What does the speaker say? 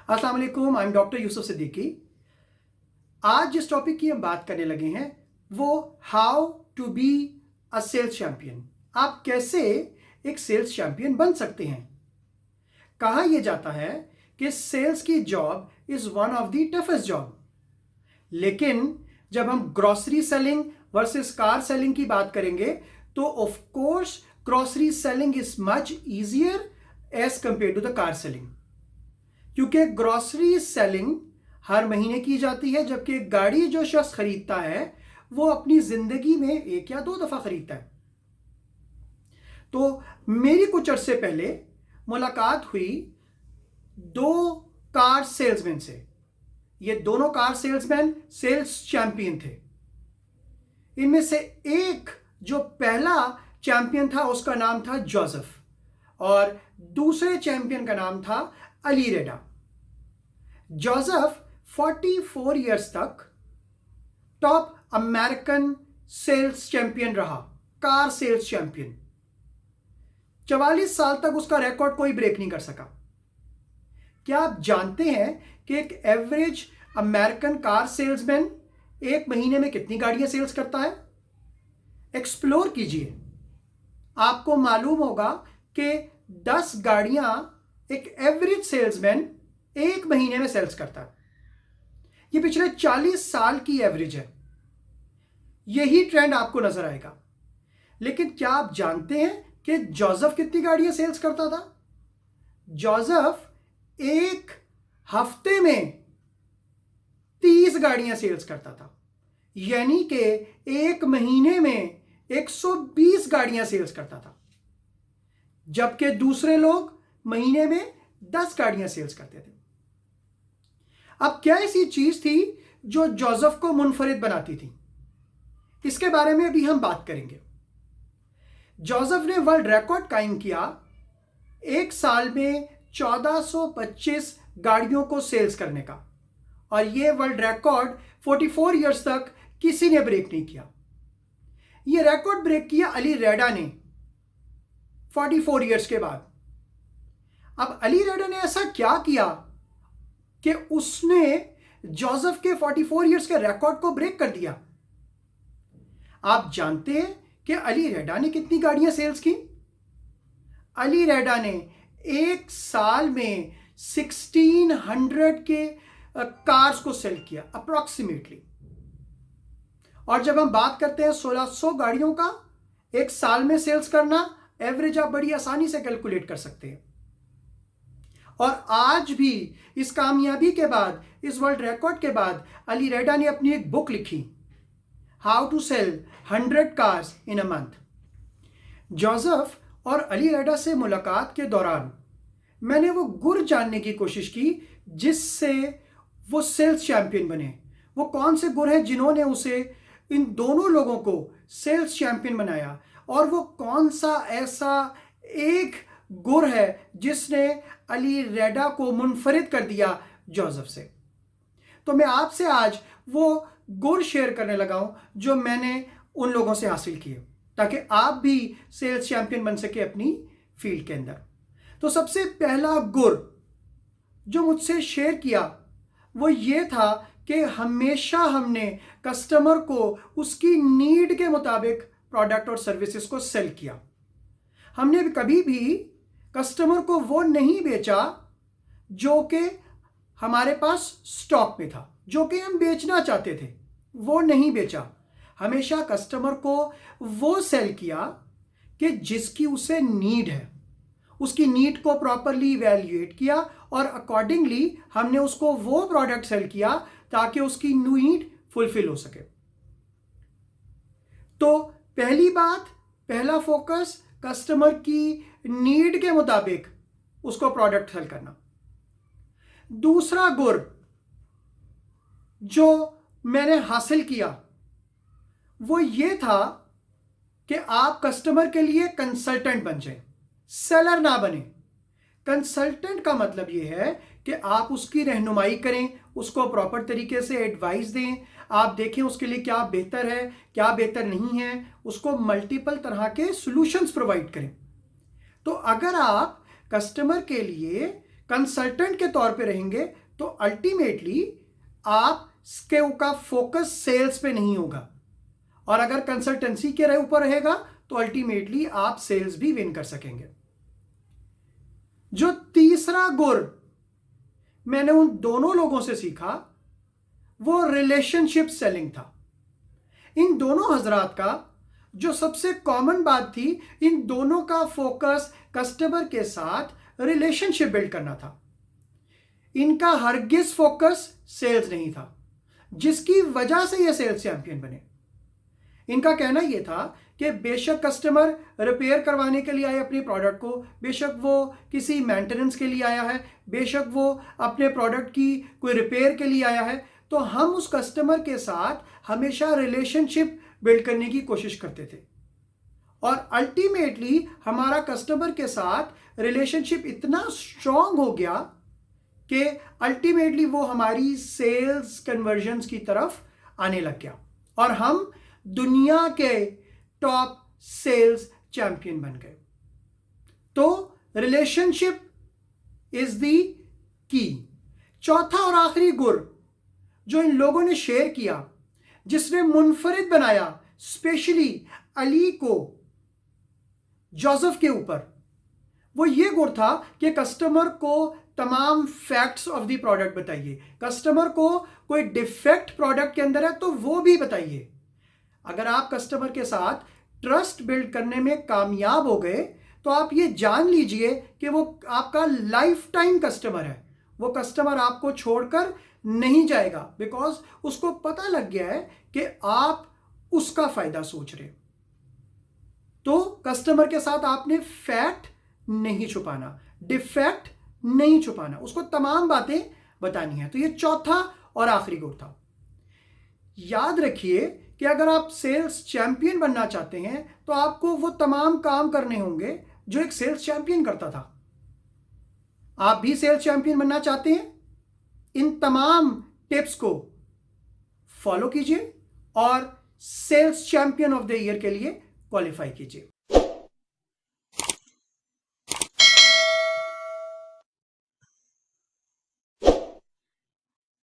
अस्सलाम वालेकुम, I am doctor Yusuf Siddiqui. आज जिस टॉपिक की हम बात करने लगे हैं वो how to be a sales champion. आप कैसे एक सेल्स चैंपियन बन सकते हैं। कहा यह जाता है कि सेल्स की job is one of the toughest job, लेकिन जब हम grocery selling versus car selling की बात करेंगे तो of course grocery selling is much easier as compare to the car selling, क्योंकि ग्रोसरी सेलिंग हर महीने की जाती है, जबकि गाड़ी जो शख्स खरीदता है वो अपनी जिंदगी में एक या दो दफा खरीदता है। तो मेरी कुछ अरसे पहले मुलाकात हुई दो कार सेल्समैन से। ये दोनों कार सेल्समैन सेल्स चैंपियन थे। इनमें से एक जो पहला चैंपियन था उसका नाम था जोसेफ और दूसरे चैंपियन का नाम था अली रेडा। जोसेफ 44 इयर्स तक टॉप अमेरिकन सेल्स चैंपियन रहा, कार सेल्स चैंपियन। 44 साल तक उसका रिकॉर्ड कोई ब्रेक नहीं कर सका। क्या आप जानते हैं कि एक एवरेज अमेरिकन कार सेल्समैन एक महीने में कितनी गाड़ियां सेल्स करता है? एक्सप्लोर कीजिए, आपको मालूम होगा कि 10 गाड़ियां एक एवरेज सेल्समैन एक महीने में सेल्स करता है। यह पिछले 40 साल की एवरेज है। यही ट्रेंड आपको नजर आएगा। लेकिन क्या आप जानते हैं कि जोसेफ कितनी गाड़ियां सेल्स करता था? जोसेफ एक हफ्ते में 30 गाड़ियां सेल्स करता था, यानी कि एक महीने में 120 गाड़ियां सेल्स करता था, जबकि दूसरे लोग महीने में 10 गाड़ियां सेल्स करते थे। अब क्या ऐसी चीज थी जो जोसेफ को मुनफरिद बनाती थी? इसके बारे में अभी हम बात करेंगे। जोसेफ ने वर्ल्ड रिकॉर्ड कायम किया, एक साल में 1425 गाड़ियों को सेल्स करने का, और यह वर्ल्ड रिकॉर्ड 44 इयर्स तक किसी ने ब्रेक नहीं किया। यह रिकॉर्ड ब्रेक किया अली रेडा ने 44 इयर्स के बाद। अब अली रेडा ने ऐसा क्या किया कि उसने जोसेफ के 44 इयर्स के रिकॉर्ड को ब्रेक कर दिया? आप जानते हैं कि अली रेडा ने कितनी गाड़ियां सेल्स की? अली रेडा ने एक साल में 1600 के कार्स को सेल किया अप्रोक्सीमेटली। और जब हम बात करते हैं 1600 गाड़ियों का एक साल में सेल्स करना, एवरेज आप बड़ी आसानी से कैलकुलेट कर सकते हैं। और आज भी इस कामयाबी के बाद, इस वर्ल्ड रिकॉर्ड के बाद, अली रेडा ने अपनी एक बुक लिखी, how to sell 100 cars in a month. Joseph और अली रेडा से मुलाकात के दौरान मैंने वो गुर जानने की कोशिश की जिससे वो सेल्स चैंपियन बने। वो कौन से गुर हैं जिन्होंने उसे, इन दोनों लोगों को सेल्स चैंपियन बनाया, और वो कौन सा ऐसा एक गुर है जिसने अली रेडा को मुनफरिद कर दिया जोसेफ से। तो मैं आपसे आज वो गुर शेयर करने लगा हूं जो मैंने उन लोगों से हासिल किए, ताकि आप भी सेल्स चैंपियन बन सके अपनी फील्ड के अंदर। तो सबसे पहला गुर जो मुझसे शेयर किया वो ये था कि हमेशा हमने कस्टमर को उसकी नीड के मुताबिक प्रोडक्ट और सर्विसेज को सेल किया। हमने कभी भी कस्टमर को वो नहीं बेचा जो कि हमारे पास स्टॉक में था, जो कि हम बेचना चाहते थे, वो नहीं बेचा। हमेशा कस्टमर को वो सेल किया कि जिसकी उसे नीड है। उसकी नीड को प्रॉपरली इवैल्यूएट किया और अकॉर्डिंगली हमने उसको वो प्रोडक्ट सेल किया ताकि उसकी नीड फुलफिल हो सके। तो पहली बात, पहला फोकस, कस्टमर की नीड के मुताबिक उसको प्रोडक्ट सेल करना। दूसरा गुर जो मैंने हासिल किया वो ये था कि आप कस्टमर के लिए कंसल्टेंट बन जाएं, सेलर ना बने। कंसल्टेंट का मतलब ये है कि आप उसकी रहनुमाई करें, उसको प्रॉपर तरीके से एडवाइस दें, आप देखें उसके लिए क्या बेहतर है, क्या बेहतर नहीं है, उसको मल्टीपल तरह के सॉल्यूशंस प्रोवाइड करें। तो अगर आप कस्टमर के लिए कंसल्टेंट के तौर पे रहेंगे तो अल्टीमेटली का फोकस सेल्स पे नहीं होगा, और अगर कंसल्टेंसी के ऊपर रहेगा तो अल्टीमेटली आप सेल्स भी विन कर सकेंगे। जो तीसरा गुर मैंने उन दोनों लोगों से सीखा वो रिलेशनशिप सेलिंग था। इन दोनों हजरात का जो सबसे कॉमन बात थी, इन दोनों का फोकस कस्टमर के साथ रिलेशनशिप बिल्ड करना था। इनका हरगिज फोकस सेल्स नहीं था, जिसकी वजह से ये सेल्स चैंपियन बने। इनका कहना यह था कि बेशक कस्टमर रिपेयर करवाने के लिए आए अपने प्रोडक्ट को, बेशक वो किसी मेंटेनेंस के लिए आया है, बेशक वो अपने प्रोडक्ट की कोई रिपेयर के लिए आया है, तो हम उस कस्टमर के साथ हमेशा रिलेशनशिप बिल्ड करने की कोशिश करते थे। और अल्टीमेटली हमारा कस्टमर के साथ रिलेशनशिप इतना स्ट्रांग हो गया कि अल्टीमेटली वो हमारी सेल्स कन्वर्जन्स की तरफ आने लग गया और हम दुनिया के टॉप सेल्स चैंपियन बन गए। तो रिलेशनशिप इज द की। चौथा और आखिरी गुर जो इन लोगों ने शेयर किया, जिसने मुनफरिद बनाया स्पेशली अली को जोसेफ के ऊपर, वो ये गुर था कि कस्टमर को तमाम फैक्ट्स ऑफ द प्रोडक्ट बताइए। कस्टमर को कोई डिफेक्ट प्रोडक्ट के अंदर है तो वो भी बताइए। अगर आप कस्टमर के साथ ट्रस्ट बिल्ड करने में कामयाब हो गए तो आप ये जान लीजिए कि वो आपका लाइफ टाइम कस्टमर है। वो कस्टमर आपको छोड़कर नहीं जाएगा, बिकॉज उसको पता लग गया है कि आप उसका फायदा सोच रहे। तो कस्टमर के साथ आपने फैक्ट नहीं छुपाना, डिफेक्ट नहीं छुपाना, उसको तमाम बातें बतानी है। तो ये चौथा और आखिरी गुर था। याद रखिए कि अगर आप सेल्स चैंपियन बनना चाहते हैं तो आपको वो तमाम काम करने होंगे जो एक सेल्स चैंपियन करता था। आप भी सेल्स चैंपियन बनना चाहते हैं? इन तमाम टिप्स को फॉलो कीजिए और sales champion of the year के लिए क्वालिफाई कीजिए।